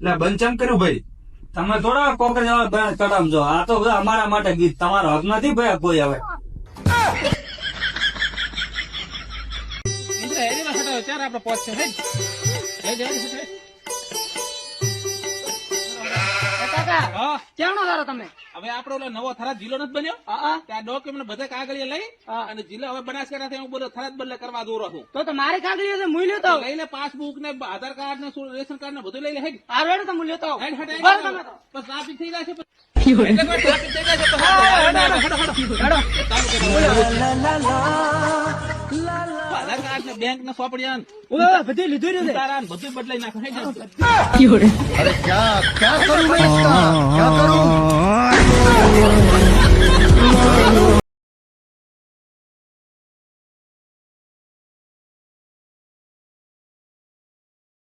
એટલે બંધ ચમ કર્યું ભાઈ? તમે થોડા કોકર જવા ચડામજો. આ તો બધા અમારા માટે ગીત, તમારો હક નથી ભાઈ કોઈ હવે. આપડે પહોંચશે ક્યાંનો તારો તમે? હવે આપડો ઓલો નવો થરાદ જિલ્લો નથી બન્યો, ત્યાં ડોક્યુમેન્ટ બધા કાગળિયા લઈ અને જિલ્લો હવે બનાસકાંઠા હું બધો થરાદ બદલે કરવા દોરો છું. તો મારે કાગળિયો તો મૂલ્યો તો લઈ લે, પાસબુક ને આધાર કાર્ડ ને રેશન કાર્ડ ને બધું લઈ લે. હેડ આ રેડ તો મૂલ્યો તો હેડ હેડ બસ તમે તો. બસ ટ્રાફિક થઈ જાય છે એટલે કોઈ ટ્રાફિક થઈ જાય છે તો આધાર કાર્ડ ને બેંક ને સોપડિયા બધી લીધું રહ્યું છે. તારા બધું બદલાઈ નાખો. હેડ अरे क्या करूं मैं इसका क्या करूं